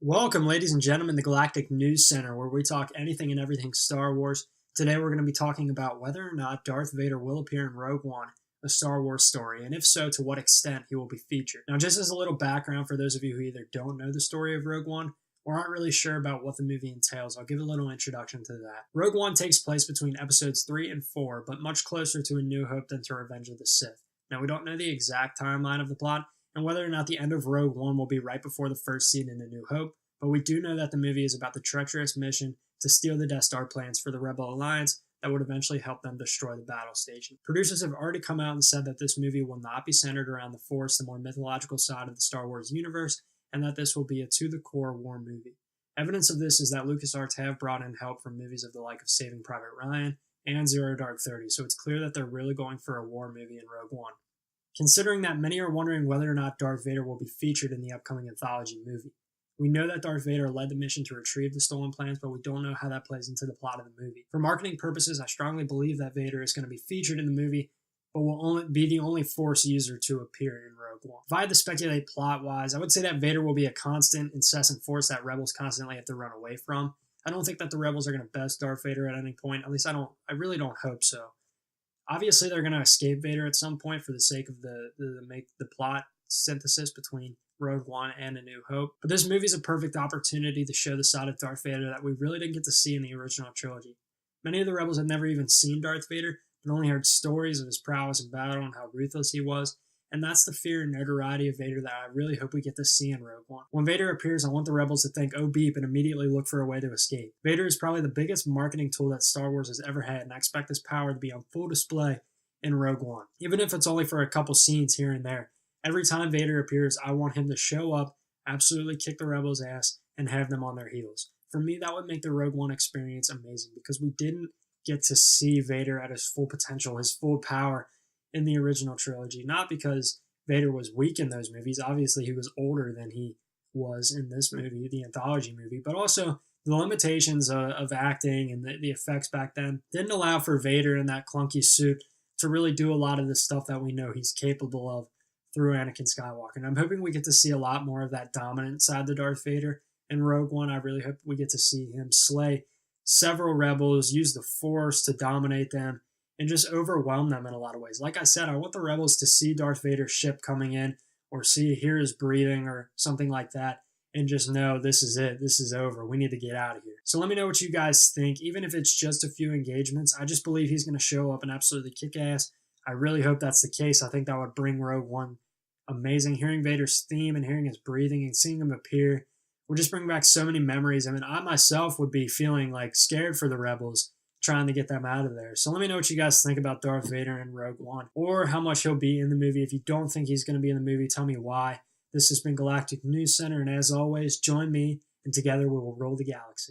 Welcome, ladies and gentlemen, the Galactic News Center, where we talk anything and everything Star Wars. Today, we're going to be talking about whether or not Darth Vader will appear in Rogue One, a Star Wars story, and if so, to what extent he will be featured. Now, just as a little background for those of you who either don't know the story of Rogue One or aren't really sure about what the movie entails, I'll give a little introduction to that. Rogue One takes place between episodes 3 and 4, but much closer to A New Hope than to Revenge of the Sith. Now, we don't know the exact timeline of the plot, and whether or not the end of Rogue One will be right before the first scene in A New Hope, but we do know that the movie is about the treacherous mission to steal the Death Star plans for the Rebel Alliance that would eventually help them destroy the battle station. Producers have already come out and said that this movie will not be centered around the Force, the more mythological side of the Star Wars universe, and that this will be a to-the-core war movie. Evidence of this is that LucasArts have brought in help from movies of the like of Saving Private Ryan and Zero Dark 30, so it's clear that they're really going for a war movie in Rogue One. Considering that many are wondering whether or not Darth Vader will be featured in the upcoming anthology movie. We know that Darth Vader led the mission to retrieve the stolen plans, but we don't know how that plays into the plot of the movie. For marketing purposes, I strongly believe that Vader is going to be featured in the movie, but will only be the only Force user to appear in Rogue One. If I had to speculate plot-wise, I would say that Vader will be a constant, incessant force that Rebels constantly have to run away from. I don't think that the Rebels are going to best Darth Vader at any point. At least I really don't hope so. Obviously, they're going to escape Vader at some point for the sake of make the plot synthesis between Rogue One and A New Hope. But this movie is a perfect opportunity to show the side of Darth Vader that we really didn't get to see in the original trilogy. Many of the Rebels had never even seen Darth Vader, but only heard stories of his prowess in battle and how ruthless he was, and that's the fear and notoriety of Vader that I really hope we get to see in Rogue One. When Vader appears, I want the Rebels to think, oh beep, and immediately look for a way to escape. Vader is probably the biggest marketing tool that Star Wars has ever had, and I expect this power to be on full display in Rogue One, even if it's only for a couple scenes here and there. Every time Vader appears, I want him to show up, absolutely kick the Rebels' ass, and have them on their heels. For me, that would make the Rogue One experience amazing, because we didn't get to see Vader at his full potential, his full power in the original trilogy. Not because Vader was weak in those movies. Obviously, he was older than he was in this movie, the anthology movie, but also the limitations of acting and the effects back then didn't allow for Vader in that clunky suit to really do a lot of the stuff that we know he's capable of through Anakin Skywalker. And I'm hoping we get to see a lot more of that dominant side to Darth Vader in Rogue One. I really hope we get to see him slay several rebels, use the Force to dominate them, and just overwhelm them in a lot of ways. Like I said, I want the rebels to see Darth Vader's ship coming in, or hear his breathing or something like that, and just know this is it, this is over, we need to get out of here. So let me know what you guys think. Even if it's just a few engagements, I just believe he's going to show up and absolutely kick ass. I really hope that's the case. I think that would bring Rogue One amazing. Hearing Vader's theme and hearing his breathing and seeing him appear would just bring back so many memories. I mean, I myself would be feeling like scared for the Rebels, trying to get them out of there. So let me know what you guys think about Darth Vader in Rogue One, or how much he'll be in the movie. If you don't think he's going to be in the movie, tell me why. This has been Galactic News Center, and as always, join me, and together we will rule the galaxy.